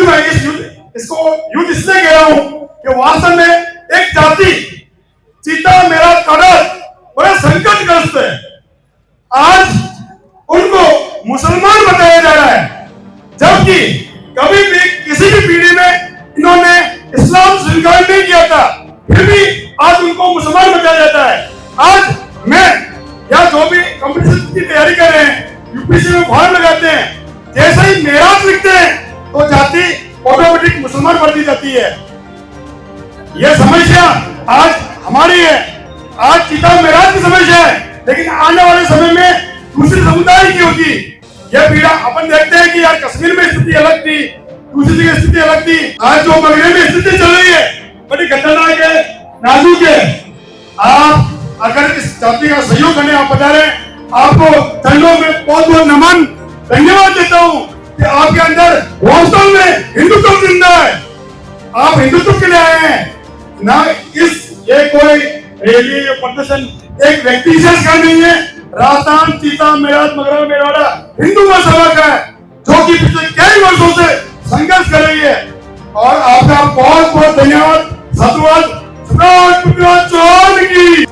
युद्ध में इसको युद्ध इसलिए कह रहा हूं कि वास्तव में एक जाति चीता मेरा कड़र बड़े संकटग्रस्त है। आज उनको मुसलमान बताया जा रहा है, जबकि कभी भी किसी भी पीढ़ी में इन्होंने इस्लाम स्वीकार नहीं किया था, फिर भी आज उनको मुसलमान बताया जाता है। आज मैं या जो भी कंपटीशन की तैयारी कर रहे हैं, यूपीएससी में फॉर्म लगाते हैं, जैसे ही मेराज लिखते हैं तो जाति ऑटोमेटिक मुसलमान बन दी जाती है। यह समस्या आज हमारी है, आज चीता मेराज की समस्या है, लेकिन आने वाले समय में दूसरे समुदाय की होगी। यह पीड़ा अपन देखते हैं कि यार कश्मीर में स्थिति अलग थी, दूसरी जगह स्थिति अलग थी। आज जो मगरब में स्थिति चल रही है बड़ी खतरनाक है, नाजुक है। आप अगर इस जाति का सहयोग करने आप बता रहे हैं, आपको चरणों में बहुत बहुत नमन धन्यवाद देता हूँ कि आपके अंदर वास्तव में हिंदुत्व जिंदा है। आप हिंदुत्व के लिए आए हैं, ना ये कोई रैली या प्रदर्शन एक व्यक्ति विशेष का नहीं है। राजस्थान चीता मेराज मगरब मेवाड़ा हिंदू महासभा का है, जो कि पिछले कई वर्षों से संघर्ष कर रही है। और आपका बहुत बहुत धन्यवाद, साधुवाद। चौहान की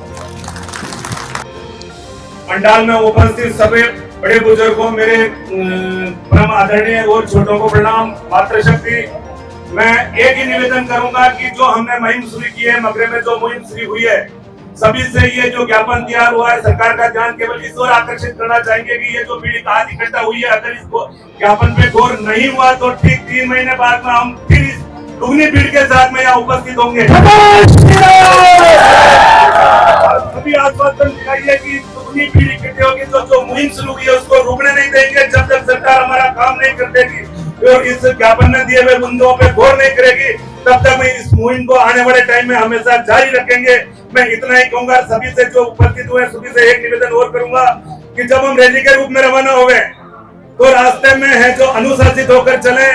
पंडाल में उपस्थित सभी बड़े बुजुर्गों, मेरे परम आदरणीय और छोटों को प्रणाम। मातृशक्ति, मैं एक ही निवेदन करूंगा कि जो हमने मुहिम शुरू की है, मगरब में जो मुहिम शुरू हुई है, सभी से ये जो ज्ञापन तैयार हुआ है, सरकार का ध्यान केवल इस ओर आकर्षित करना चाहेंगे कि ये जो भीड़ आज इकट्ठा हुई है, अगर इसको ज्ञापन पे गौर नहीं हुआ तो ठीक 3 महीने बाद में हम फिर इस दुगनी भीड़ के साथ में यहाँ उपस्थित होंगे। सभी आश्वासन दिलाइए कि दुगनी भीड़ इकट्ठी होगी, जो मुहिम शुरू हुई है उसको रुकने नहीं देंगे जब तक सरकार हमारा काम नहीं कर देगी और इस ज्ञापन में दिए हुए मुद्दों पे गौर नहीं करेगी, तब तक मैं इस मुहिम को आने वाले टाइम में हमेशा जारी रखेंगे। मैं इतना ही कहूंगा, सभी से जो उपस्थित हुए सभी से एक निवेदन और करूंगा कि जब हम रैली के रूप में रवाना हुए तो रास्ते में है जो अनुशासित होकर चले,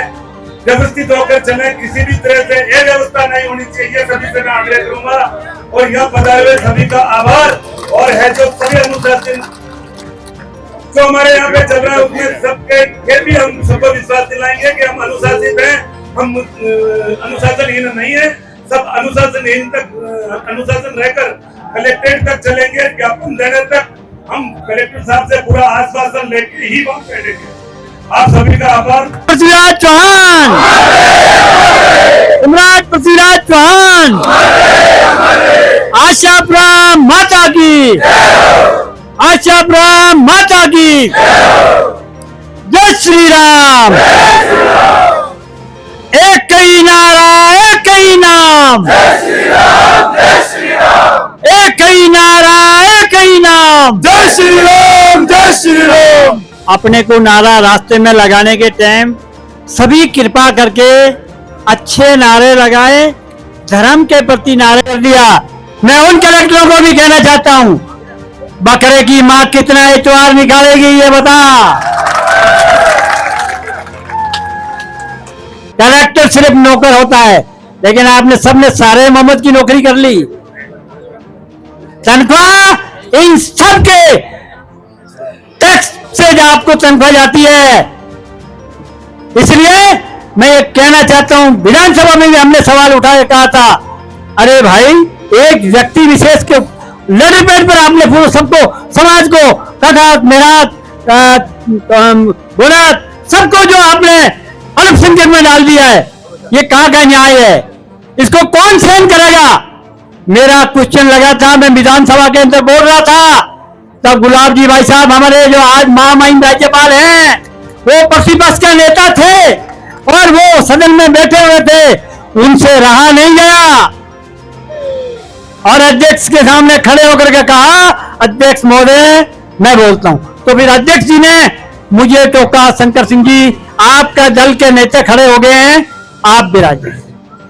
व्यवस्थित होकर चले, किसी भी तरह से ये व्यवस्था नहीं होनी चाहिए। सभी से मैं आग्रह करूंगा और यहाँ पधारे हुए सभी का आभार। और है जो सभी अनुशासित जो हमारे यहाँ पे चल रहा है उसमें सबके फिर भी हम सबको विश्वास दिलाएंगे कि हम अनुशासित हैं, हम अनुशासनहीन नहीं है। सब अनुशासनहीन तक अनुशासन रहकर कलेक्ट्रेट तक चलेंगे, ज्ञापन देने तक हम कलेक्टर साहब से पूरा आश्वासन लेके ही वहाँ बैठेंगे। आप सभी का आभार। पृथ्वीराज चौहान, सम्राट पृथ्वीराज चौहान, आशा ब्रह्म माता की, आशा ब्रह्म माता की, जय श्री राम। एक ही नारा, एक ही नाम, एक ही नारा, एक ही नाम, जय श्री राम, जय श्री राम। अपने को नारा रास्ते में लगाने के टाइम सभी कृपा करके अच्छे नारे लगाए, धर्म के प्रति नारे कर दिया। मैं उन कलेक्टरों को भी कहना चाहता हूं, बकरे की मां कितना एतवार निकालेगी ये बता। कलेक्टर सिर्फ नौकर होता है, लेकिन आपने सबने सारे मोहम्मद की नौकरी कर ली। तनख्वाह इन सब के टैक्स से आपको तनख्वाह जाती है। इसलिए मैं ये कहना चाहता हूं, विधानसभा में भी हमने सवाल उठाया, कहा था अरे भाई एक व्यक्ति विशेष के लड़े पेट पर आपने पूरे सबको, समाज को, कथा मेरा गुणात सबको जो आपने अल्पसंख्यक में डाल दिया है, ये कहां का न्याय है? इसको कौन सहन करेगा? मेरा क्वेश्चन लगा था, मैं विधानसभा के अंदर बोल रहा था, तब गुलाब जी भाई साहब हमारे जो आज महामहिम राज्यपाल हैं, वो प्रतिपक्ष के नेता थे और वो सदन में बैठे हुए थे, उनसे रहा नहीं गया और अध्यक्ष के सामने खड़े होकर के कहा, अध्यक्ष महोदय मैं बोलता हूं। तो फिर अध्यक्ष जी ने मुझे तो कहा, शंकर सिंह जी आपका दल के नेता खड़े हो गए हैं, आप विराजिए।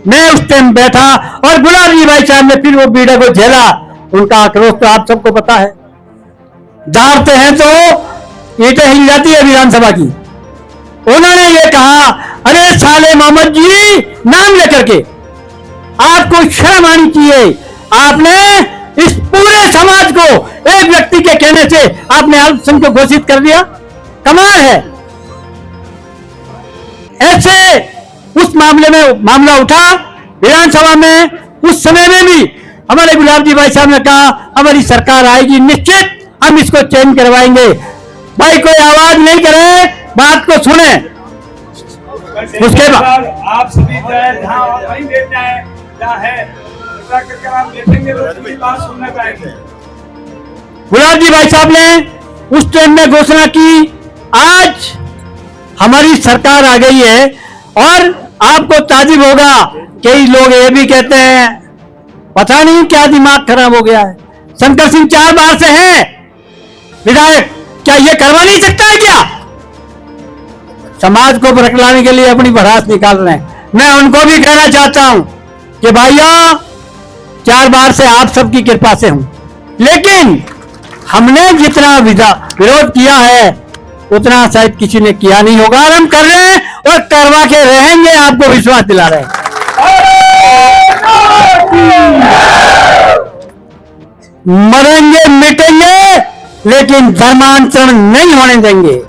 मैं उस टाइम बैठा और गुलाब जी भाई साहब ने फिर वो बीड़ा को झेला। उनका आक्रोश तो आप सबको पता है, झाड़ते हैं तो ईंटें हिल जाती है विधानसभा की। उन्होंने ये कहा, अरे साले मोहम्मद जी नाम लेकर के आपको शर्म आनी चाहिए, आपने इस पूरे समाज को एक व्यक्ति के कहने से आपने अल्पसंख्यक घोषित कर दिया, कमाल है। ऐसे उस मामले में मामला उठा विधानसभा में, उस समय में भी हमारे गुलाब जी भाई साहब ने कहा हमारी सरकार आएगी, निश्चित हम इसको चेंज करवाएंगे। भाई कोई आवाज नहीं करे, बात को सुने। उसके बाद आप सभी जहाँ वहीं बैठ जाए, जहाँ है करके आप बैठेंगे तो उसकी बात सुनने पाएंगे। गुलाब जी भाई साहब ने उस टाइम में घोषणा की, आज हमारी सरकार आ गई है। और आपको ताजुब होगा, कई लोग ये भी कहते हैं पता नहीं क्या दिमाग खराब हो गया है, शंकर सिंह 4 बार से हैं विधायक, क्या ये करवा नहीं सकता है क्या? समाज को बरकलाने के लिए अपनी भड़ास निकाल रहे हैं। मैं उनको भी कहना चाहता हूं कि भाइयों 4 बार से आप सबकी कृपा से हूं, लेकिन हमने जितना विरोध किया है उतना शायद किसी ने किया नहीं होगा, और हम कर रहे हैं और करवा के रहेंगे, आपको विश्वास दिला रहे हैं। मरेंगे मिटेंगे लेकिन धर्मांतरण नहीं होने देंगे।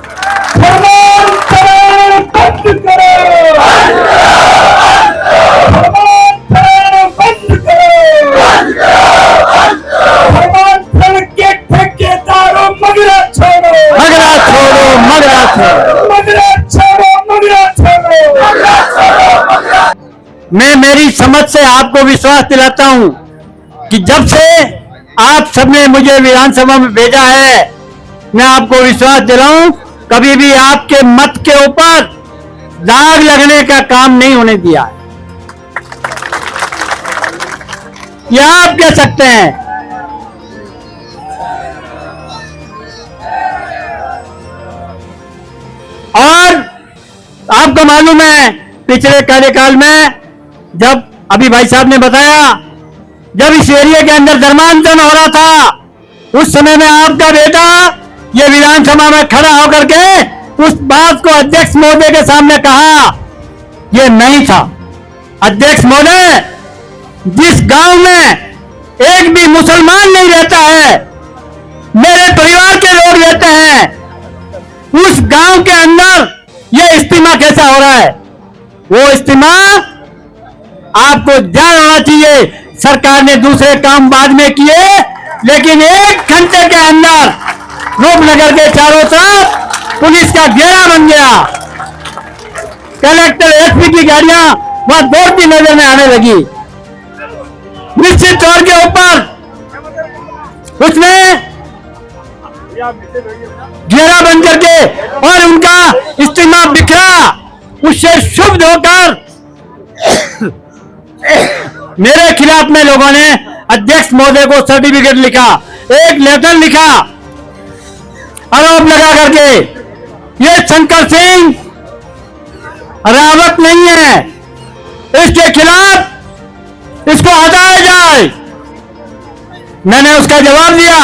मैं मेरी समझ से आपको विश्वास दिलाता हूं कि जब से आप सबने मुझे विधानसभा में भेजा है, मैं आपको विश्वास दिलाऊं कभी भी आपके मत के ऊपर दाग लगने का काम नहीं होने दिया है। यह आप कह सकते हैं। और आपको मालूम है पिछले कार्यकाल में, जब अभी भाई साहब ने बताया, जब इस एरिया के अंदर धर्मांतरण हो रहा था, उस समय में आपका बेटा ये विधानसभा में खड़ा होकर के उस बात को अध्यक्ष महोदय के सामने कहा। ये नहीं था अध्यक्ष महोदय, जिस गांव में एक भी मुसलमान नहीं रहता है, मेरे परिवार के लोग रहते हैं, उस गांव के अंदर ये इस्तीमा कैसा हो रहा है? वो इस्तीमा आपको ध्यान होना चाहिए। सरकार ने दूसरे काम बाद में किए, लेकिन 1 घंटे के अंदर रूपनगर के चारों तरफ पुलिस का घेरा बन गया। कलेक्टर एसपी की गाड़ियां वहां दौड़ती नजर में आने लगी। निश्चित तौर के ऊपर उसने घेरा बन करके और उनका इस्तेमाल बिखरा, उससे क्षुब्ध होकर मेरे खिलाफ में लोगों ने अध्यक्ष महोदय को सर्टिफिकेट लिखा, एक लेटर लिखा आरोप लगा करके, ये शंकर सिंह रावत नहीं है, इसके खिलाफ इसको हटाया जाए। मैंने उसका जवाब दिया,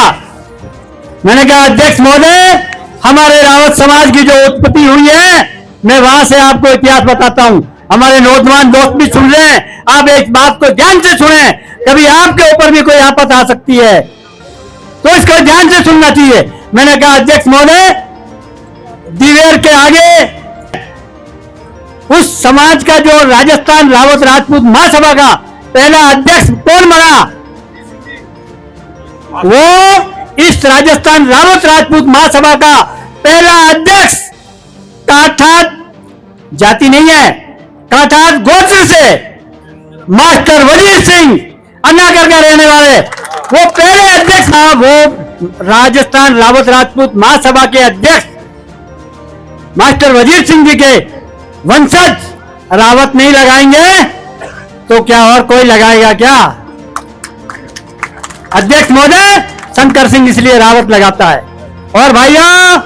मैंने कहा अध्यक्ष महोदय, हमारे रावत समाज की जो उत्पत्ति हुई है, मैं वहां से आपको इतिहास बताता हूं। हमारे नौजवान दोस्त भी सुन रहे हैं, आप एक बात को ध्यान से सुने, कभी आपके ऊपर भी कोई आफत आ सकती है तो इसको ध्यान से सुनना चाहिए। मैंने कहा अध्यक्ष महोदय, दिवेर के आगे उस समाज का जो राजस्थान रावत राजपूत महासभा का पहला अध्यक्ष कौन बना, वो इस राजस्थान रावत राजपूत महासभा का पहला अध्यक्ष काठात जाति नहीं है, काठात गोत्र से मास्टर वजीर सिंह अन्नागढ़ का रहने वाले वो पहले अध्यक्ष था। वो राजस्थान रावत राजपूत महासभा के अध्यक्ष मास्टर वजीर सिंह जी के वंशज रावत नहीं लगाएंगे तो क्या और कोई लगाएगा क्या? अध्यक्ष महोदय, शंकर सिंह इसलिए रावत लगाता है। और भाइयों,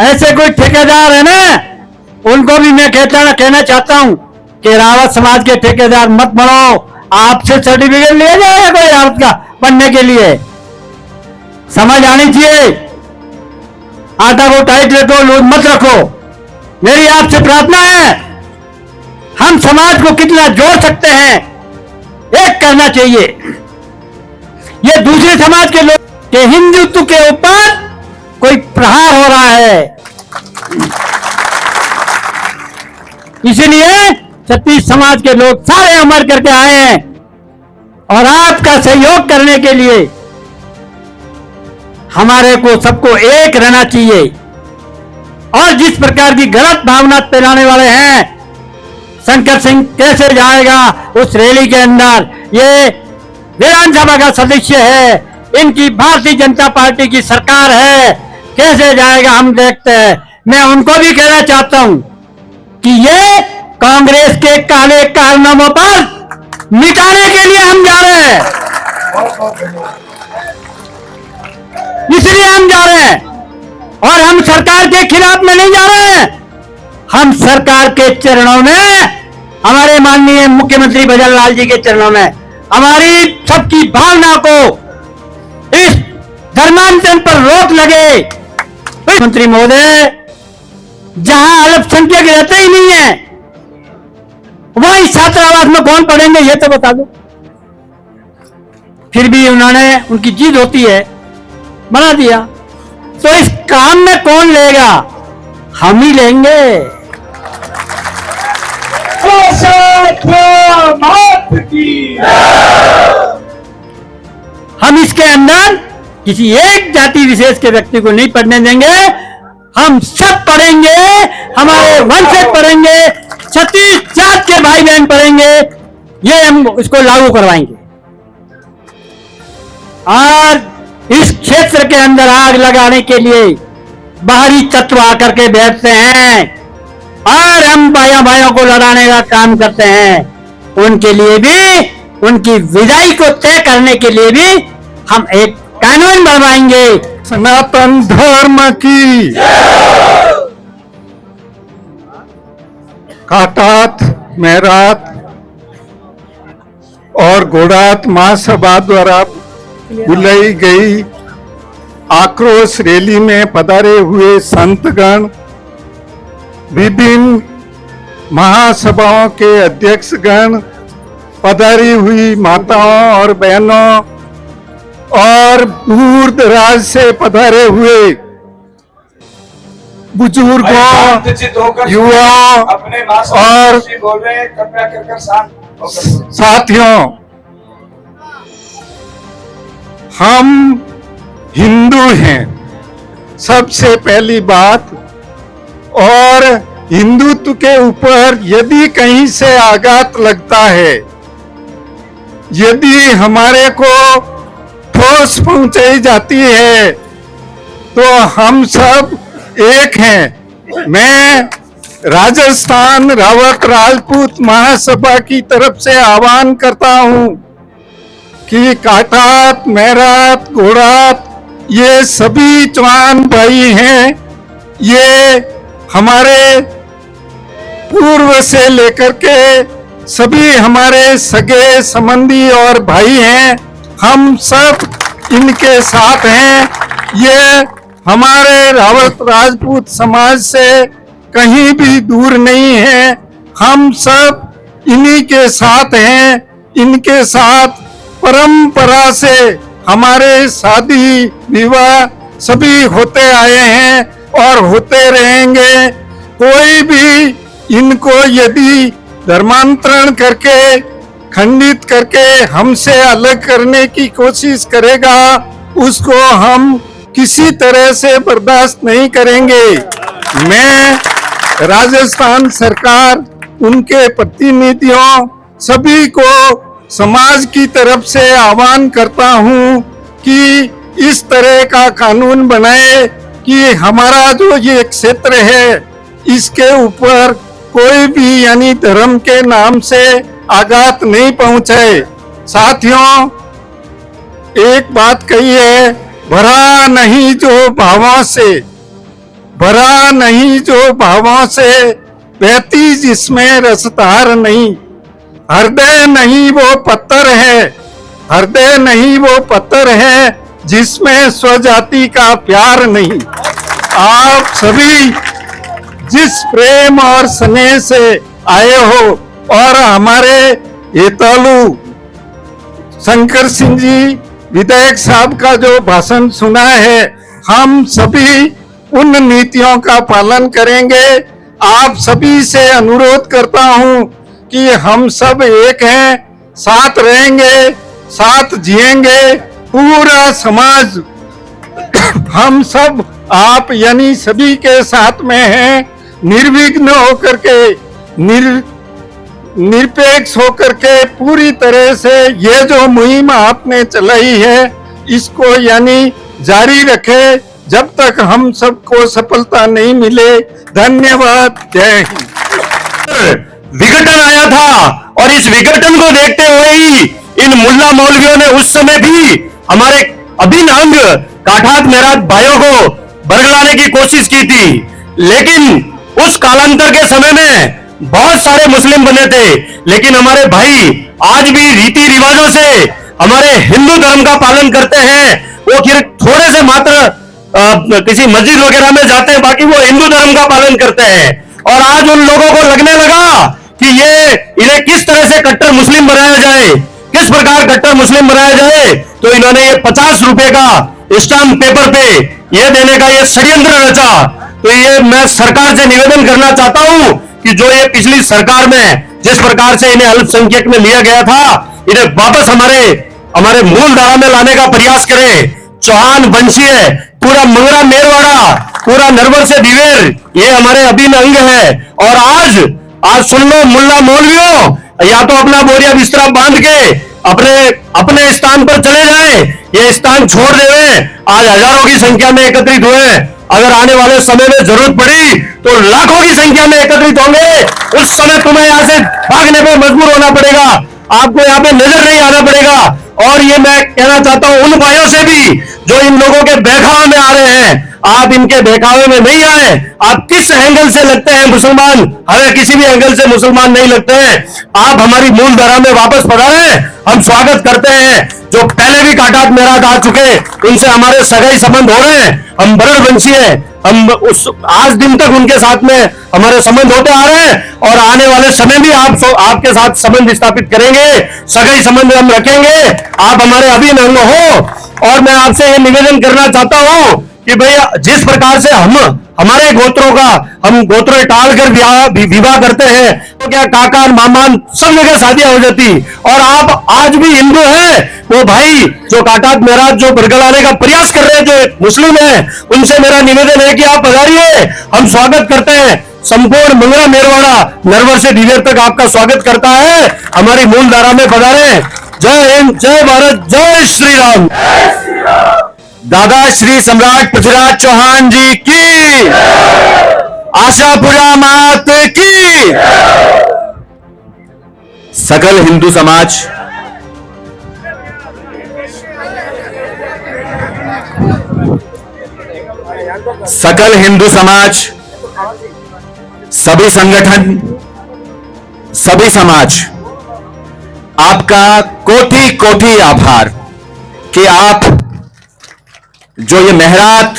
ऐसे कोई ठेकेदार है ना, उनको भी मैं कहना चाहता हूं कि रावत समाज के ठेकेदार मत बनो। आपसे सर्टिफिकेट लिया जाएगा कोई रावत का बनने के लिए? समझ आनी चाहिए। आटा को टाइट रखो, लूज मत रखो। मेरी आपसे प्रार्थना है, हम समाज को कितना जोड़ सकते हैं, एक करना चाहिए। ये दूसरे समाज के लोग के हिंदुत्व के ऊपर कोई प्रहार हो रहा है, इसलिए क्षत्रिय समाज के लोग सारे अमर करके आए हैं और आपका सहयोग करने के लिए हमारे को सबको एक रहना चाहिए। और जिस प्रकार की गलत भावना फैलाने वाले हैं, शंकर सिंह कैसे जाएगा उस रैली के अंदर, ये विधानसभा का सदस्य है, इनकी भारतीय जनता पार्टी की सरकार है, कैसे जाएगा हम देखते हैं। मैं उनको भी कहना चाहता हूं कि ये कांग्रेस के काले कारनामों पर मिटाने के लिए हम जा रहे हैं, इसलिए हम जा रहे हैं। और हम सरकार के खिलाफ में नहीं जा रहे हैं, हम सरकार के चरणों में, हमारे माननीय मुख्यमंत्री भजनलाल जी के चरणों में हमारी सबकी भावना को इस धर्मांतरण पर रोक लगे। मंत्री महोदय, जहां अल्पसंख्यक रहते ही नहीं है वहीं छात्रावास में कौन पढ़ेंगे ये तो बता दो। फिर भी उन्होंने, उनकी जिद होती है, बना दिया। तो इस काम में कौन लेगा? हम ही लेंगे। हम इसके अंदर किसी एक जाति विशेष के व्यक्ति को नहीं पढ़ने देंगे, हम सब पढ़ेंगे, हमारे वंशज पढ़ेंगे, क्षत्रिय जात के भाई बहन पढ़ेंगे, ये हम इसको लागू करवाएंगे। और इस क्षेत्र के अंदर आग लगाने के लिए बाहरी तत्व आकर के बैठते हैं और हम भाइयों को लड़ाने का काम करते हैं। उनके लिए भी, उनकी विदाई को तय करने के लिए भी हम एक कानून बनवाएंगे। सनातन धर्म की काटात, मेरात और गोड़ात महासभा द्वारा बुलाई गई आक्रोश रैली में पधारे हुए संतगण, विभिन्न महासभाओं के अध्यक्षगण, पधारी हुई माताओं और बहनों और दूर दराज से पधारे हुए बुजुर्गों, युवाओं और साथियों, हम हिंदू हैं सबसे पहली बात। और हिंदुत्व के ऊपर यदि कहीं से आघात लगता है, यदि हमारे को ठोस पहुंचाई जाती है, तो हम सब एक हैं। मैं राजस्थान रावत राजपूत महासभा की तरफ से आह्वान करता हूं कि काटात, मेरात, घोड़ात ये सभी चौहान भाई हैं। ये हमारे पूर्व से लेकर के सभी हमारे सगे संबंधी और भाई हैं। हम सब इनके साथ हैं। ये हमारे रावत राजपूत समाज से कहीं भी दूर नहीं है। हम सब इन्हीं के साथ हैं। इनके साथ परंपरा से हमारे शादी विवाह सभी होते आए हैं और होते रहेंगे। कोई भी इनको यदि धर्मांतरण करके, खंडित करके हमसे अलग करने की कोशिश करेगा, उसको हम किसी तरह से बर्दाश्त नहीं करेंगे। मैं राजस्थान सरकार, उनके प्रतिनिधियों, सभी को समाज की तरफ से आह्वान करता हूं कि इस तरह का कानून बनाए कि हमारा जो ये क्षेत्र है इसके ऊपर कोई भी यानी धर्म के नाम से आघात नहीं पहुंचे। साथियों, एक बात कही है, भरा नहीं जो भावों से, भरा नहीं जो भावों से, बहती जिसमें रसधार नहीं। हृदय नहीं वो पत्थर है, हृदय नहीं वो पत्थर है जिसमें स्वजाति का प्यार नहीं। आप सभी जिस प्रेम और स्नेह से आए हो और हमारे हेतालू शंकर सिंह जी विधायक साहब का जो भाषण सुना है, हम सभी उन नीतियों का पालन करेंगे। आप सभी से अनुरोध करता हूं कि हम सब एक हैं, साथ रहेंगे, साथ जिएंगे, पूरा समाज हम सब आप यानी सभी के साथ में हैं। निर्विघ्न होकर के निरपेक्ष होकर के पूरी तरह से ये जो मुहिम आपने चलाई है इसको यानी जारी रखे जब तक हम सबको सफलता नहीं मिले। धन्यवाद। जय हिंद। विघटन आया था और इस विघटन को देखते हुए ही इन मुल्ला मौलवियों ने उस समय भी हमारे अभिन्न अंग काठात मेरात भाइयों को बरगलाने की कोशिश की थी, लेकिन उस कालांतर के समय में बहुत सारे मुस्लिम बने थे, लेकिन हमारे भाई आज भी रीति रिवाजों से हमारे हिंदू धर्म का पालन करते हैं। वो फिर थोड़े से मात्र किसी मस्जिद वगैरह में जाते हैं, बाकी वो हिंदू धर्म का पालन करते हैं। और आज उन लोगों को लगने लगा कि ये इन्हें किस तरह से कट्टर मुस्लिम बनाया जाए, किस प्रकार कट्टर मुस्लिम बनाया जाए, तो इन्होंने ये 50 रुपए का स्टाम्प पेपर पे ये देने का ये षड्यंत्र रचा। तो ये मैं सरकार से निवेदन करना चाहता हूं कि जो ये पिछली सरकार में जिस प्रकार से इन्हें अल्पसंख्यक में लिया गया था, इन्हें वापस हमारे मूल धारा में लाने का प्रयास करें। चौहान वंशीय पूरा मंगरा मेरवाड़ा पूरा नरवर से दिवेर ये हमारे अभिन्न अंग है। और आज सुन लो मुल्ला मौलवियों, या तो अपना बोरिया बिस्तरा बांध के अपने स्थान पर चले जाए, ये स्थान छोड़ देवे। आज हजारों की संख्या में एकत्रित हुए, अगर आने वाले समय में जरूरत पड़ी तो लाखों की संख्या में एकत्रित होंगे। उस समय तुम्हें यहाँ से भागने पर मजबूर होना पड़ेगा, आपको यहाँ पे नजर नहीं आना पड़ेगा। और ये मैं कहना चाहता हूं उन भाइयों से भी जो इन लोगों के बहकावे में आ रहे हैं, आप इनके बहकावे में नहीं आए। आप किस एंगल से लगते हैं मुसलमान, हमें किसी भी एंगल से मुसलमान नहीं लगते हैं। आप हमारी मूल धारा में वापस पधारे, हम स्वागत करते हैं। जो पहले भी काटात मेरात आ चुके उनसे हमारे सगाई संबंध हो रहे हैं, हम बरड़ वंशी है, हम आज दिन तक उनके साथ में हमारे संबंध होते आ रहे हैं और आने वाले समय भी आपके साथ संबंध स्थापित करेंगे, सगाई संबंध हम रखेंगे। आप हमारे अभिन्न अंग हो। और मैं आपसे ये निवेदन करना चाहता हूं कि भैया जिस प्रकार से हमारे गोत्रों का हम गोत्र टाल कर विवाह करते हैं, तो क्या काका मामा सब जगह शादियां हो जाती। और आप आज भी हिंदू हैं, वो भाई जो काटात मेरात जो बरगलाने का प्रयास कर रहे हैं जो मुस्लिम है, उनसे मेरा निवेदन है कि आप पधारिए, हम स्वागत करते हैं। संपूर्ण मंगरा मेरवाड़ा नरवर से दिवेर तक आपका स्वागत करता है, हमारी मूल धारा में पधारे। जय हिंद, जय भारत, जय श्री राम। दादा श्री सम्राट पृथ्वीराज चौहान जी की, आशापुरा मात की। सकल हिंदू समाज सभी संगठन सभी समाज आपका कोटि कोटि आभार कि आप जो ये मेहरात,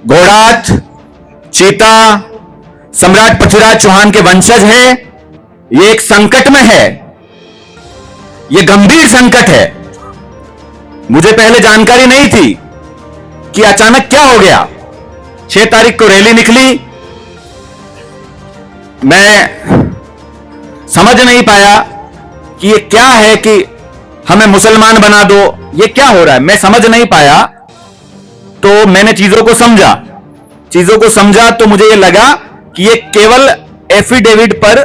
घोड़ात, चीता, सम्राट पृथ्वीराज चौहान के वंशज हैं, ये एक संकट में है, ये गंभीर संकट है। मुझे पहले जानकारी नहीं थी कि अचानक क्या हो गया। 6 तारीख को रैली निकली, मैं समझ नहीं पाया कि ये क्या है कि हमें मुसलमान बना दो, ये क्या हो रहा है, मैं समझ नहीं पाया। तो मैंने चीजों को समझा तो मुझे ये लगा कि ये केवल एफिडेविट पर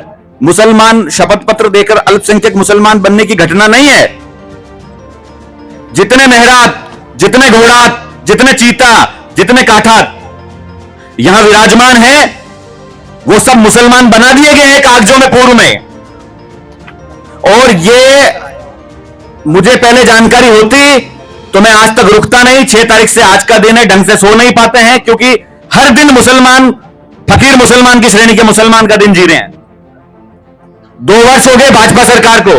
मुसलमान शपथ पत्र देकर अल्पसंख्यक मुसलमान बनने की घटना नहीं है। जितने मेहरात, जितने घोड़ात, जितने चीता, जितने काठात यहां विराजमान है, वो सब मुसलमान बना दिए गए हैं कागजों में पूर्व में। और ये मुझे पहले जानकारी होती तो मैं आज तक रुकता नहीं। 6 तारीख से आज का दिन है, ढंग से सो नहीं पाते हैं क्योंकि हर दिन मुसलमान, फकीर मुसलमान की श्रेणी के मुसलमान का दिन जी रहे हैं। 2 वर्ष हो गए भाजपा सरकार को।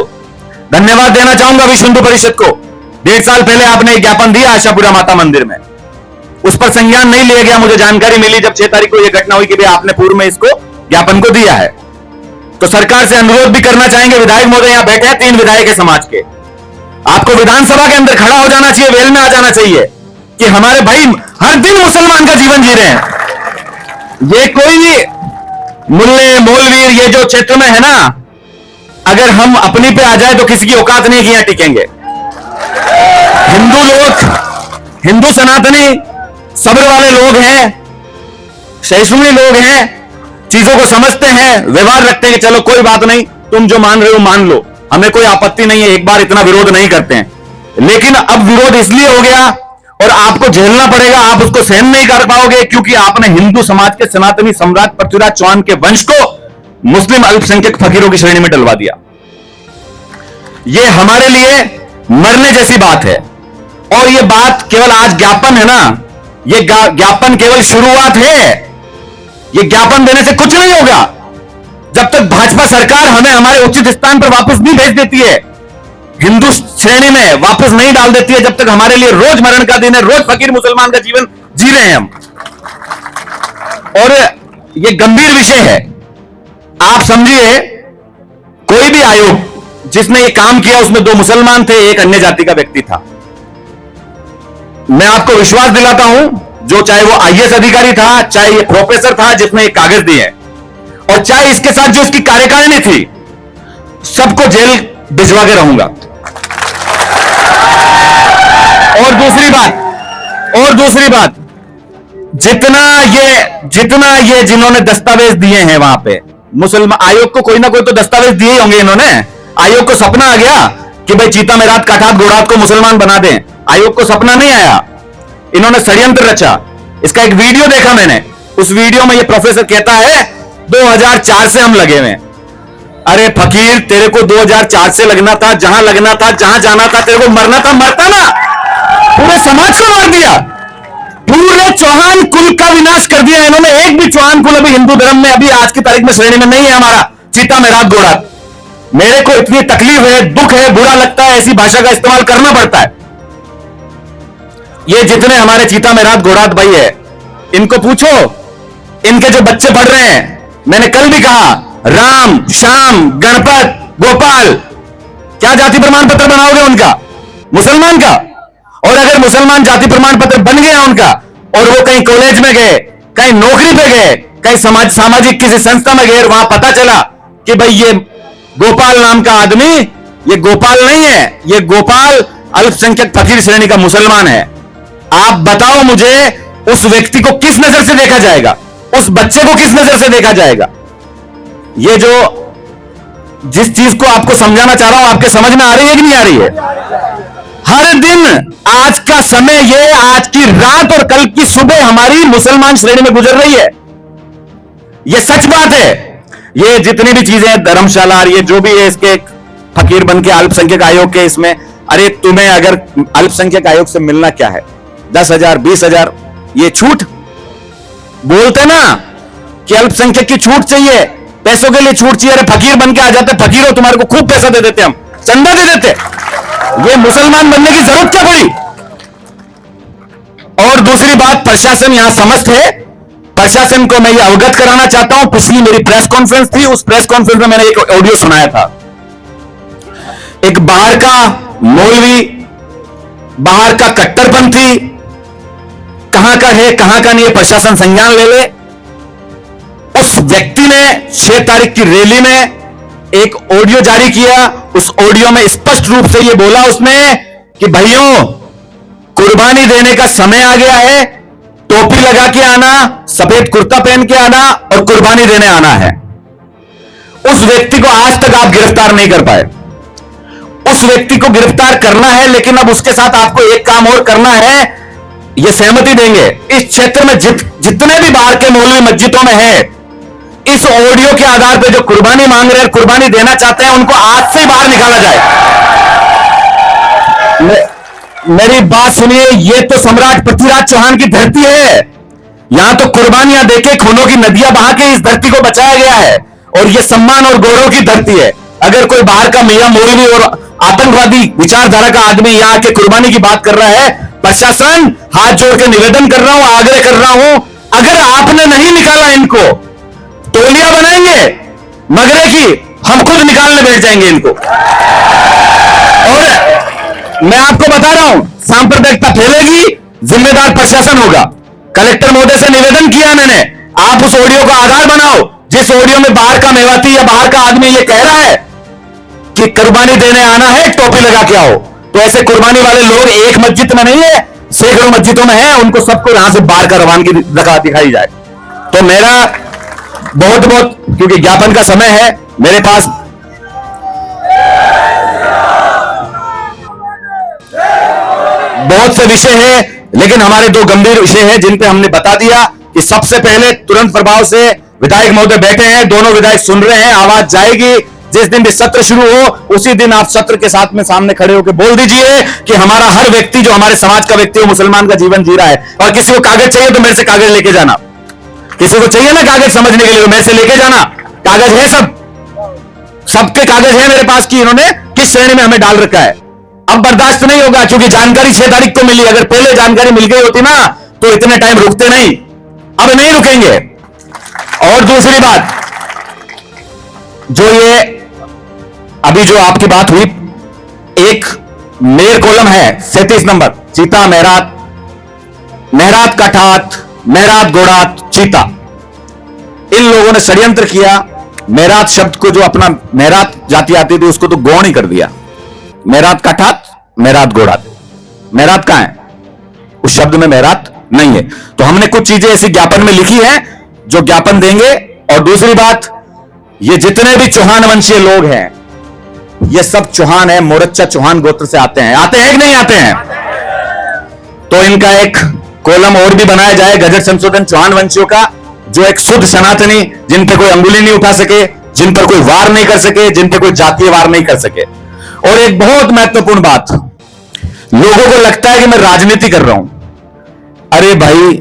धन्यवाद देना चाहूंगा विश्व हिंदू परिषद को। 1.5 साल पहले आपने एक ज्ञापन दिया आशापुरा माता मंदिर में, उस पर संज्ञान नहीं लिया गया। मुझे जानकारी मिली जब 6 तारीख को यह घटना हुई कि भाई आपने पूर्व में इसको ज्ञापन को दिया है। तो सरकार से अनुरोध भी करना चाहेंगे, विधायक महोदय यहां बैठे हैं, 3 विधायक है समाज के, आपको विधानसभा के अंदर खड़ा हो जाना चाहिए, वेल में आ जाना चाहिए कि हमारे भाई हर दिन मुसलमान का जीवन जी रहे हैं। ये कोई भी मुल्ले मौलवी ये जो क्षेत्र में है ना, अगर हम अपनी पे आ जाए तो किसी की औकात नहीं कि यहां टिकेंगे। हिंदू लोग, हिंदू सनातनी सब्र वाले लोग हैं, सहिष्णु लोग हैं, चीजों को समझते हैं, व्यवहार रखते हैं कि चलो कोई बात नहीं, तुम जो मान रहे हो मान लो, हमें कोई आपत्ति नहीं है, एक बार इतना विरोध नहीं करते हैं। लेकिन अब विरोध इसलिए हो गया और आपको झेलना पड़ेगा, आप उसको सहन नहीं कर पाओगे क्योंकि आपने हिंदू समाज के सनातनी सम्राट पृथ्वीराज चौहान के वंश को मुस्लिम अल्पसंख्यक फकीरों की श्रेणी में डलवा दिया। यह हमारे लिए मरने जैसी बात है और यह बात केवल आज ज्ञापन है ना, यह ज्ञापन केवल शुरुआत है। यह ज्ञापन देने से कुछ नहीं होगा जब तक भाजपा सरकार हमें हमारे उचित स्थान पर वापस नहीं भेज देती है, हिंदू श्रेणी में वापस नहीं डाल देती है, जब तक हमारे लिए रोज मरण का दिन है, रोज फकीर मुसलमान का जीवन जी रहे हैं हम। और यह गंभीर विषय है। आप समझिए, कोई भी आयोग जिसने यह काम किया उसमें 2 मुसलमान थे, एक अन्य जाति का व्यक्ति था। मैं आपको विश्वास दिलाता हूं, जो चाहे वो आईएएस अधिकारी था, चाहे ये प्रोफेसर था जिसने ये कागज दिए, और चाहे इसके साथ जो उसकी कार्यकारिणी थी, सबको जेल भिजवा के रहूंगा। और दूसरी बात, जितना ये जिन्होंने दस्तावेज दिए हैं वहां पे, मुसलमान आयोग को कोई ना कोई तो दस्तावेज दिए ही होंगे इन्होंने। आयोग को सपना आ गया कि भाई चीता मेरात काठात गोरात को मुसलमान बना दें, आयोग को सपना नहीं आया, इन्होंने षड्यंत्र रचा। इसका एक वीडियो देखा मैंने, उस वीडियो में ये प्रोफेसर कहता है 2004 से हम लगे हुए। अरे फकीर, तेरे को 2004 से लगना था, जहां लगना था, जहां जाना था, तेरे को मरना था, मरता ना। पूरे समाज को मार दिया, पूरे चौहान कुल का विनाश कर दिया इन्होंने। एक भी चौहान कुल अभी हिंदू धर्म में अभी आज की तारीख में श्रेणी में नहीं है हमारा, चीता मेरात गोरात। मेरे को इतनी तकलीफ है, दुख है, बुरा लगता है, ऐसी भाषा का इस्तेमाल करना पड़ता है। ये जितने हमारे चीता मेरात गोरात भाई है, इनको पूछो, इनके जो बच्चे पढ़ रहे हैं, मैंने कल भी कहा, राम, श्याम, गणपत, गोपाल, क्या जाति प्रमाण पत्र बनाओगे उनका? मुसलमान का। और अगर मुसलमान जाति प्रमाण पत्र बन गया उनका और वो कहीं कॉलेज में गए, कहीं नौकरी पे गए, कहीं सामाजिक किसी संस्था में गए, वहां पता चला कि भाई ये गोपाल नाम का आदमी, ये गोपाल नहीं है, ये गोपाल अल्पसंख्यक फकीर श्रेणी का मुसलमान है। आप बताओ मुझे, उस व्यक्ति को किस नजर से देखा जाएगा? उस बच्चे को किस नजर से देखा जाएगा? ये जो जिस चीज को आपको समझाना चाह रहा हूं, आपके समझ में आ रही है कि नहीं आ रही है? हर दिन आज का समय, ये आज की रात और कल की सुबह हमारी मुसलमान श्रेणी में गुजर रही है। ये सच बात है। ये जितनी भी चीजें धर्मशाला, ये जो भी है, इसके फकीर बन के अल्पसंख्यक आयोग के इसमें, अरे तुम्हें अगर अल्पसंख्यक आयोग से मिलना क्या है? 10,000, 20,000, ये छूट बोलते ना कि अल्पसंख्यक की छूट चाहिए, पैसों के लिए छूट चाहिए। अरे फकीर बन के आ जाते, फकीर हो, तुम्हारे को खूब पैसा दे देते, हम चंदा दे देते। ये मुसलमान बनने की जरूरत क्या पड़ी? और दूसरी बात, प्रशासन यहां समस्त है। प्रशासन को मैं ये अवगत कराना चाहता हूं, पिछली मेरी प्रेस कॉन्फ्रेंस थी, उस प्रेस कॉन्फ्रेंस में मैंने एक ऑडियो सुनाया था। एक बाहर का मौलवी, बाहर का कट्टरपंथी, कहां का है कहां का नहीं है, प्रशासन संज्ञान ले ले। उस व्यक्ति ने 6 तारीख की रैली में एक ऑडियो जारी किया। उस ऑडियो में स्पष्ट रूप से यह बोला उसने कि भाइयों, कुर्बानी देने का समय आ गया है, टोपी लगा के आना, सफेद कुर्ता पहन के आना और कुर्बानी देने आना है। उस व्यक्ति को आज तक आप गिरफ्तार नहीं कर पाए। उस व्यक्ति को गिरफ्तार करना है, लेकिन अब उसके साथ आपको एक काम और करना है, यह सहमति देंगे, इस क्षेत्र में जितने भी बाहर के मौलवी मस्जिदों में है, इस ऑडियो के आधार पर जो कुर्बानी मांग रहे हैं, कुर्बानी देना चाहते हैं, उनको आज से बाहर निकाला जाए। मेरी बात सुनिए, ये तो सम्राट पृथ्वीराज चौहान की धरती है। यहां तो कुर्बानियां देके, खूनों की नदियां बहा के इस धरती को बचाया गया है, और ये सम्मान और गौरव की धरती है। अगर कोई बाहर का मियां मौलवी और आतंकवादी विचारधारा का आदमी यहां के कुर्बानी की बात कर रहा है, प्रशासन हाथ जोड़ के निवेदन कर रहा हूं, आग्रह कर रहा हूं, अगर आपने नहीं निकाला इनको, टोलियां बनाएंगे मगरे की, हम खुद निकालने बैठ जाएंगे इनको। और मैं आपको बता रहा हूं, सांप्रदायिकता फैलेगी, जिम्मेदार प्रशासन होगा। कलेक्टर महोदय से निवेदन किया मैंने, आप उस ऑडियो को आधार बनाओ, जिस ऑडियो में बाहर का मेवाती या बाहर का आदमी ये कह रहा है कुर्बानी देने आना है, टोपी लगा के आओ। तो ऐसे कुर्बानी वाले लोग एक मस्जिद में नहीं है, सैकड़ों मस्जिदों में है। उनको सबको यहां से बाहर का रवानगी दिखाई जाए। तो मेरा बहुत बहुत, क्योंकि ज्ञापन का समय है, मेरे पास बहुत से विषय है, लेकिन हमारे दो गंभीर विषय हैं जिन पे हमने बता दिया कि सबसे पहले तुरंत प्रभाव से विधायक महोदय बैठे हैं, दोनों विधायक सुन रहे हैं, आवाज जाएगी। जिस दिन भी सत्र शुरू हो उसी दिन आप सत्र के साथ में सामने खड़े होकर बोल दीजिए कि हमारा हर व्यक्ति जो हमारे समाज का व्यक्ति हो, मुसलमान का जीवन जी रहा है। और किसी को कागज चाहिए तो मेरे से कागज लेके जाना, किसी को चाहिए ना कागज समझने के लिए तो मेरे से लेके जाना। कागज है, सबके कागज है मेरे पास कि इन्होंने किस श्रेणी में हमें डाल रखा है। अब बर्दाश्त नहीं होगा, क्योंकि जानकारी 6 तारीख को मिली। अगर पहले जानकारी मिल गई होती ना तो इतने टाइम रुकते नहीं, अब नहीं रुकेंगे। और दूसरी बात, जो ये अभी जो आपकी बात हुई, एक मेर कॉलम है 37 नंबर, चीता मेहरात, मेहरात कठात, मेहरात गोड़ात, चीता। इन लोगों ने षड्यंत्र किया। मेहरात शब्द को, जो अपना मेहरात जाति आती थी, उसको तो गौण ही कर दिया। मेहरात कठात, मेहरात गोड़ात। मेहरात कहां है? उस शब्द में मेहरात नहीं है। तो हमने कुछ चीजें ऐसी ज्ञापन में लिखी है जो ज्ञापन देंगे। और दूसरी बात, ये जितने भी चौहान वंशीय लोग हैं, ये सब चौहान है, मोरच्चा चौहान गोत्र से आते हैं कि नहीं आते हैं? तो इनका एक कॉलम और भी बनाया जाए, गजट संशोधन चौहान वंशियों का, जो एक शुद्ध सनातनी, जिन पे कोई अंगुली नहीं उठा सके, जिन पर कोई वार नहीं कर सके, जिन पे कोई जातीय वार नहीं कर सके। और एक बहुत महत्वपूर्ण बात, लोगों को लगता है कि मैं राजनीति कर रहा हूं। अरे भाई,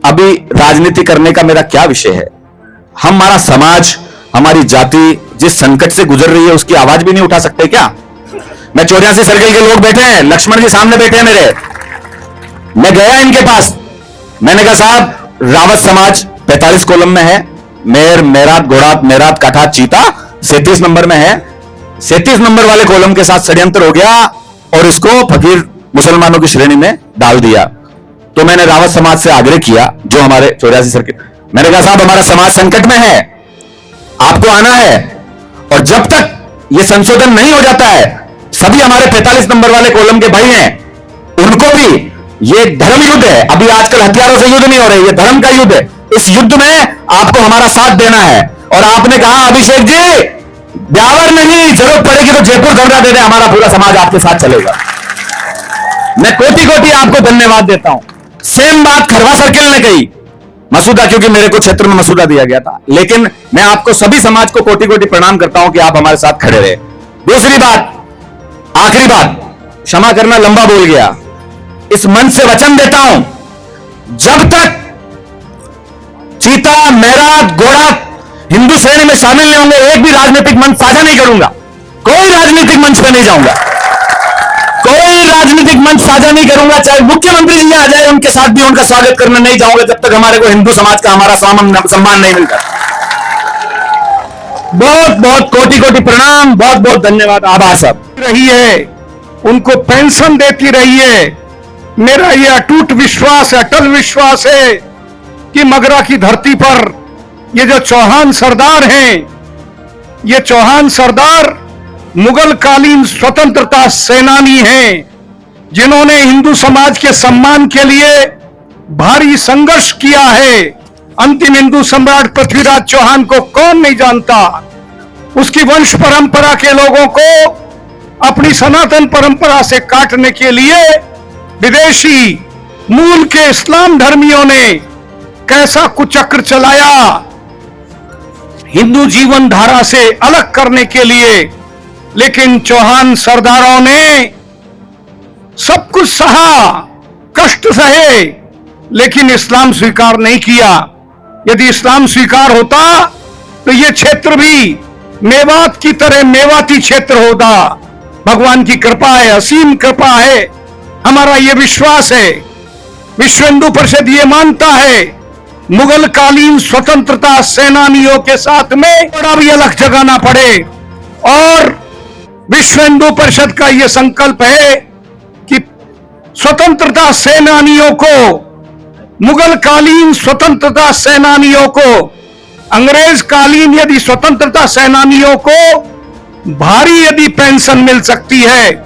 अभी राजनीति करने का मेरा क्या विषय है? हमारा समाज, हमारी जाति जिस संकट से गुजर रही है उसकी आवाज भी नहीं उठा सकते क्या? मैं 84 सर्कल के लोग बैठे हैं, लक्ष्मण जी सामने बैठे हैं मेरे। मैं गया इनके पास, मैंने कहा साहब, रावत समाज 45 कॉलम में है, मेर, मेहरात गोड़ात, मेहरात कठात, चीता 37 नंबर में है। 37 नंबर वाले कॉलम के साथ षड्यंत्र हो गया और इसको फकीर मुसलमानों की श्रेणी में डाल दिया। तो मैंने रावत समाज से आग्रह किया, जो हमारे 84 सर्कल, मैंने कहा साहब, हमारा समाज संकट में है, आपको आना है। और जब तक यह संशोधन नहीं हो जाता है, सभी हमारे 45 नंबर वाले कॉलम के भाई हैं, उनको भी, ये धर्म युद्ध है। अभी आजकल हथियारों से युद्ध नहीं हो रहे, ये धर्म का युद्ध है। इस युद्ध में आपको हमारा साथ देना है। और आपने कहा अभिषेक जी, ब्यावर नहीं, जरूरत पड़ेगी तो जयपुर धरना दे दे, हमारा पूरा समाज आपके साथ चलेगा। मैं कोटि कोटि आपको धन्यवाद देता हूं। सेम बात खरवा सर्किल ने कही, मसूदा, क्योंकि मेरे को क्षेत्र में मसूदा दिया गया था। लेकिन मैं आपको सभी समाज को कोटि कोटि प्रणाम करता हूं कि आप हमारे साथ खड़े रहे। दूसरी बात, आखिरी बात, क्षमा करना, लंबा बोल गया। इस मंच से वचन देता हूं, जब तक चीता, मेहरात, गोड़ात हिंदू श्रेणी में शामिल नहीं होंगे, एक भी राजनीतिक मंच साझा नहीं करूंगा। कोई राजनीतिक मंच पर नहीं जाऊंगा, कोई राजनीतिक मंच साझा नहीं करूंगा। चाहे मुख्यमंत्री जी आ जाए, उनके साथ भी उनका स्वागत करने नहीं जाऊंगा, जब तक हमारे को हिंदू समाज का हमारा सम्मान नहीं मिलता। बहुत बहुत कोटि कोटि प्रणाम, बहुत बहुत धन्यवाद, आभार साहब। रही है, उनको पेंशन देती रही है। मेरा यह अटूट विश्वास है, अटल विश्वास है कि मगरा की धरती पर ये जो चौहान सरदार हैं, ये चौहान सरदार मुगल कालीन स्वतंत्रता सेनानी हैं, जिन्होंने हिंदू समाज के सम्मान के लिए भारी संघर्ष किया है। अंतिम हिंदू सम्राट पृथ्वीराज चौहान को कौन नहीं जानता? उसकी वंश परंपरा के लोगों को अपनी सनातन परंपरा से काटने के लिए विदेशी मूल के इस्लाम धर्मियों ने कैसा कुचक्र चलाया, हिंदू जीवन धारा से अलग करने के लिए। लेकिन चौहान सरदारों ने सब कुछ सहा, कष्ट सहे, लेकिन इस्लाम स्वीकार नहीं किया। यदि इस्लाम स्वीकार होता तो ये क्षेत्र भी मेवात की तरह मेवाती क्षेत्र होता। भगवान की कृपा है, असीम कृपा है, हमारा ये विश्वास है। विश्व हिंदू परिषद ये मानता है, मुगल कालीन स्वतंत्रता सेनानियों के साथ में थोड़ा भी अलग जगाना पड़े। और विश्व हिंदू परिषद का यह संकल्प है कि स्वतंत्रता सेनानियों को, मुगल कालीन स्वतंत्रता सेनानियों को, अंग्रेज कालीन यदि स्वतंत्रता सेनानियों को भारी यदि पेंशन मिल सकती है,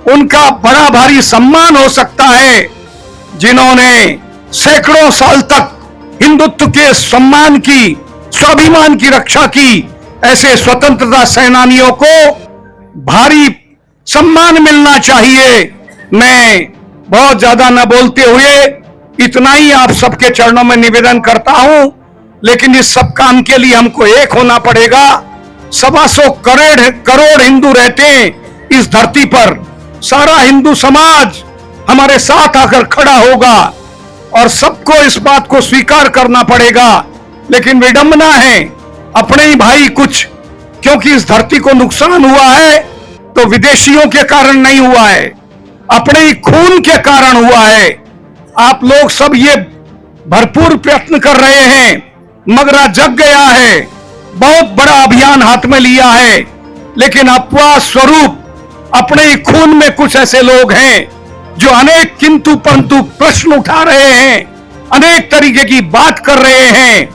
उनका बड़ा भारी सम्मान हो सकता है, जिन्होंने सैकड़ों साल तक हिंदुत्व के सम्मान की, स्वाभिमान की रक्षा की, ऐसे स्वतंत्रता सेनानियों को भारी सम्मान मिलना चाहिए। मैं बहुत ज्यादा न बोलते हुए इतना ही आप सबके चरणों में निवेदन करता हूं, लेकिन इस सब काम के लिए हमको एक होना पड़ेगा। 125 करोड़ हिंदू रहते हैं इस धरती पर। सारा हिंदू समाज हमारे साथ आकर खड़ा होगा और सबको इस बात को स्वीकार करना पड़ेगा। लेकिन विडंबना है, अपने ही भाई कुछ, क्योंकि इस धरती को नुकसान हुआ है तो विदेशियों के कारण नहीं हुआ है, अपने ही खून के कारण हुआ है। आप लोग सब ये भरपूर प्रयत्न कर रहे हैं, मगरा जग गया है, बहुत बड़ा अभियान हाथ में लिया है, लेकिन अपवाद स्वरूप अपने ही खून में कुछ ऐसे लोग हैं जो अनेक किंतु परंतु प्रश्न उठा रहे हैं, अनेक तरीके की बात कर रहे हैं।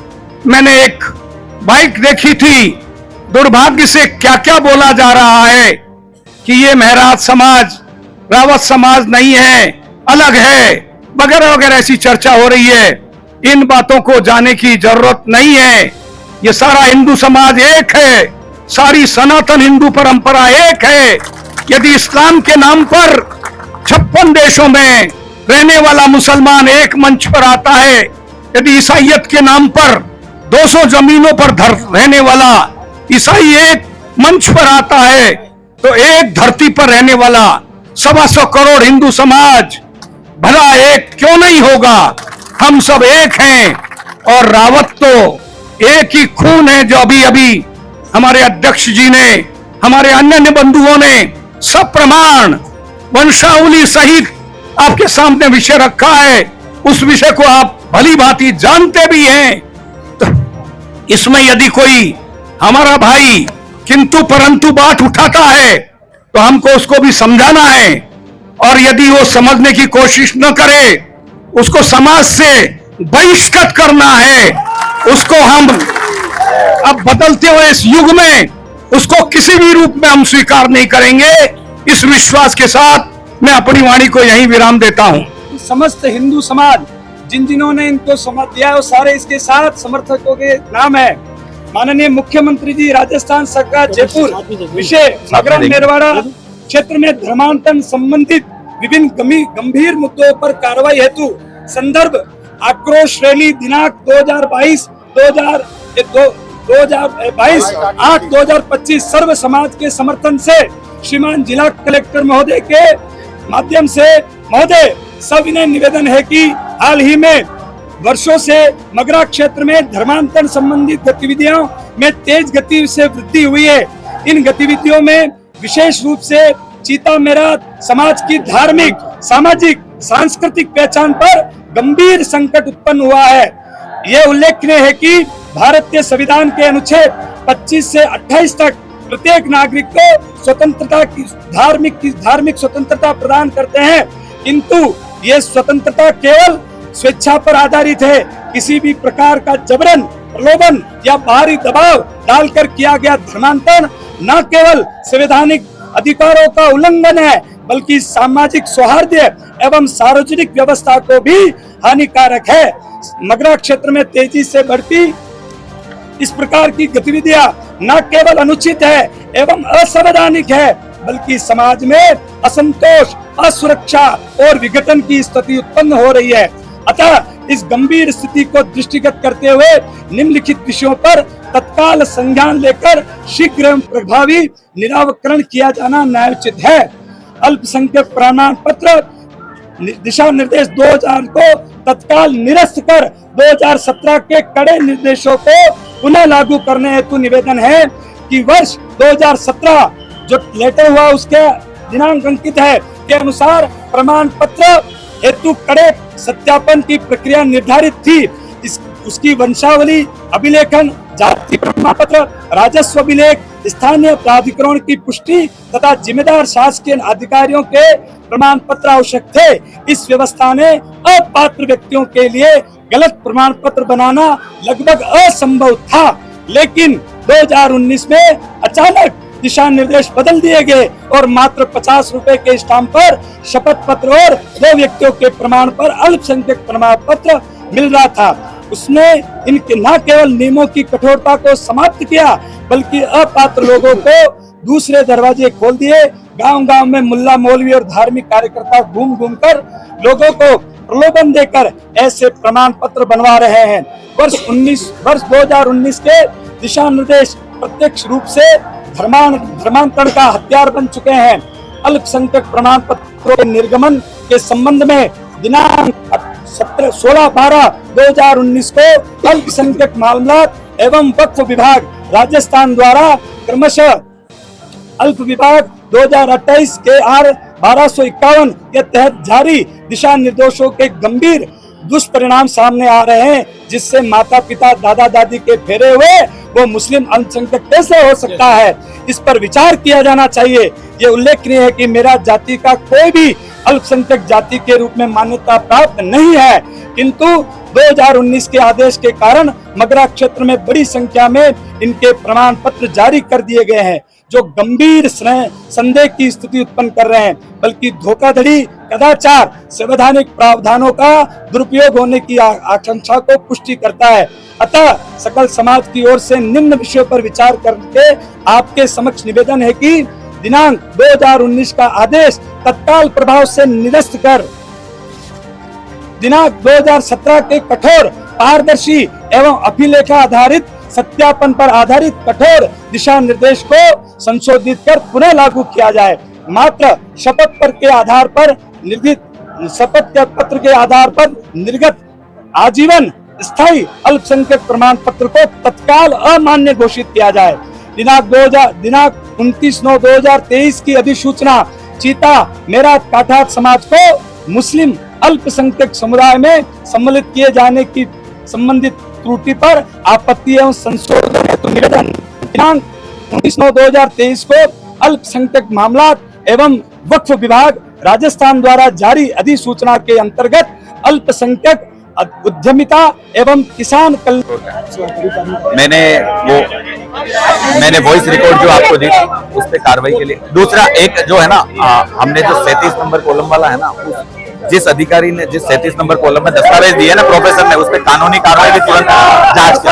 मैंने एक बाइक देखी थी, दुर्भाग्य से क्या क्या बोला जा रहा है कि ये महराज समाज रावत समाज नहीं है, अलग है, वगैरह वगैरह ऐसी चर्चा हो रही है। इन बातों को जाने की जरूरत नहीं है। ये सारा हिंदू समाज एक है, सारी सनातन हिंदू परंपरा एक है। यदि इस्लाम के नाम पर 56 देशों में रहने वाला मुसलमान एक मंच पर आता है, यदि ईसाइयत के नाम पर 200 जमीनों पर रहने वाला ईसाई एक मंच पर आता है, तो एक धरती पर रहने वाला 125 करोड़ हिंदू समाज भला एक क्यों नहीं होगा? हम सब एक हैं। और रावत तो एक ही खून है, जो अभी अभी हमारे अध्यक्ष जी ने, हमारे अन्य बंधुओं ने सब प्रमाण वंशावली सहित आपके सामने विषय रखा है। उस विषय को आप भली भांति जानते भी हैं। तो इसमें यदि कोई हमारा भाई किंतु परंतु बात उठाता है तो हमको उसको भी समझाना है, और यदि वो समझने की कोशिश न करे, उसको समाज से बहिष्कृत करना है। उसको हम अब बदलते हुए इस युग में उसको किसी भी रूप में हम स्वीकार नहीं करेंगे। इस विश्वास के साथ मैं अपनी वाणी को यहीं विराम देता हूं। समस्त हिंदू समाज जिन्होंने इनको समझ दिया है, वो सारे इसके साथ समर्थकों के नाम है। माननीय मुख्यमंत्री जी, राजस्थान सरकार जयपुर विषय मगरा मेरवाड़ा क्षेत्र में धर्मांतरण संबंधित विभिन्न गंभीर मुद्दों पर कार्रवाई हेतु संदर्भ आक्रोश रैली दिनांक 2022/8/2025 सर्व समाज के समर्थन से श्रीमान जिला कलेक्टर महोदय के माध्यम से महोदय सविनय निवेदन है कि हाल ही में वर्षों से मगरा क्षेत्र में धर्मांतरण संबंधित गतिविधियों में तेज गति से वृद्धि हुई है। इन गतिविधियों में विशेष रूप से चीता मेरा समाज की धार्मिक, सामाजिक, सांस्कृतिक पहचान पर गंभीर संकट उत्पन्न हुआ है। यह उल्लेखनीय है कि भारतीय संविधान के अनुच्छेद 25 से 28 तक प्रत्येक नागरिक को स्वतंत्रता की धार्मिक स्वतंत्रता प्रदान करते हैं, किंतु ये स्वतंत्रता केवल स्वेच्छा पर आधारित है। किसी भी प्रकार का जबरन, प्रलोभन या बाहरी दबाव डालकर किया गया धर्मांतरण न केवल संवैधानिक अधिकारों का उल्लंघन है, बल्कि सामाजिक सौहार्द एवं सार्वजनिक व्यवस्था को भी हानिकारक है। मगरा क्षेत्र में तेजी से बढ़ती इस प्रकार की गतिविधियां न केवल अनुचित है एवं असंवैधानिक है, बल्कि समाज में असंतोष, असुरक्षा और विघटन की स्थिति उत्पन्न हो रही है। अतः इस गंभीर स्थिति को दृष्टिगत करते हुए निम्नलिखित विषयों पर तत्काल संज्ञान लेकर शीघ्र एवं प्रभावी निराकरण किया जाना न्यायोचित है। अल्पसंख्यक प्रमाण पत्र दिशा निर्देश 2000 को तत्काल निरस्त कर 2017 के कड़े निर्देशों को पुनः लागू करने हेतु निवेदन है कि वर्ष 2017 जो लेटर हुआ उसके दिनांक अंकित है के अनुसार प्रमाण पत्र हेतु कड़े सत्यापन की प्रक्रिया निर्धारित थी। उसकी वंशावली, अभिलेखन, जाति प्रमाण पत्र, राजस्व अभिलेख, स्थानीय प्राधिकरण की पुष्टि तथा जिम्मेदार शासकीय अधिकारियों के प्रमाण पत्र आवश्यक थे। इस व्यवस्था ने अपात्र व्यक्तियों के लिए गलत प्रमाण पत्र बनाना लगभग असंभव था, लेकिन 2019 में अचानक दिशा निर्देश बदल दिए गए और मात्र 50 रुपए के स्टाम्प पर शपथ पत्र और 2 व्यक्तियों के प्रमाण पर अल्पसंख्यक प्रमाण पत्र मिल रहा था। उसने इनके न केवल नियमों की कठोरता को समाप्त किया बल्कि अपात्र लोगों को दूसरे दरवाजे खोल दिए। गांव-गांव में मुल्ला मौलवी और धार्मिक कार्यकर्ता घूम घूम कर लोगों को प्रलोभन देकर ऐसे प्रमाण पत्र बनवा रहे हैं। वर्ष 2019 के दिशा निर्देश प्रत्यक्ष रूप से धर्मांतरण का हथियार बन चुके हैं। अल्पसंख्यक प्रमाण पत्रों के निर्गमन के संबंध में दिनांक 16/12/2019 को अल्पसंख्यक मामला एवं वक्फ विभाग राजस्थान द्वारा क्रमशः अल्प विभाग 2028 के आर 1251 के तहत जारी दिशा निर्देशों के गंभीर दुष्परिणाम सामने आ रहे हैं, जिससे माता पिता दादा दादी के फेरे हुए वो मुस्लिम अल्पसंख्यक कैसे हो सकता है, इस पर विचार किया जाना चाहिए। ये उल्लेखनीय है कि मेरा जाति का कोई भी अल्पसंख्यक जाति के रूप में मान्यता प्राप्त नहीं है, किंतु 2019 के आदेश के कारण मगरा क्षेत्र में बड़ी संख्या में इनके प्रमाण पत्र जारी कर दिए गए हैं, जो गंभीर संदेह की स्थिति उत्पन्न कर रहे हैं, बल्कि धोखाधड़ी, कदाचार, संवैधानिक प्रावधानों का दुरुपयोग होने की आशंका को पुष्टि करता है। अतः सकल समाज की ओर से निम्न विषयों पर विचार करके आपके समक्ष निवेदन है कि दिनांक 2019 का आदेश तत्काल प्रभाव से निरस्त कर दिनांक 2017 के कठोर, पारदर्शी एवं अभिलेखा आधारित सत्यापन पर आधारित कठोर दिशा निर्देश को संशोधित कर पुनः लागू किया जाए। मात्र शपथ पत्र के आधार पर निर्गत आजीवन स्थायी अल्पसंख्यक प्रमाण पत्र को तत्काल अमान्य घोषित किया जाए। दिनांक 29/9/2023 की अधिसूचना चीता मेरात काठात समाज को मुस्लिम अल्पसंख्यक समुदाय में सम्मिलित किए जाने की संबंधित त्रुटि पर आपत्ति एवं संशोधन हेतु निवेदन दिनांक 29/9/2023 को अल्पसंख्यक मामला एवं वक्फ विभाग राजस्थान द्वारा जारी अधिसूचना के अंतर्गत अल्पसंख्यक उद्यमिता एवं किसान मैंने वॉइस रिकॉर्ड जो आपको दी उस पे कार्रवाई के लिए। दूसरा एक जो है ना, हमने जो 37 नंबर कॉलम वाला है ना, जिस अधिकारी ने जिस 37 नंबर कॉलम में दस्तावेज दिए ना प्रोफेसर ने, उस पे कानूनी कार्रवाई भी तुरंत जांच की।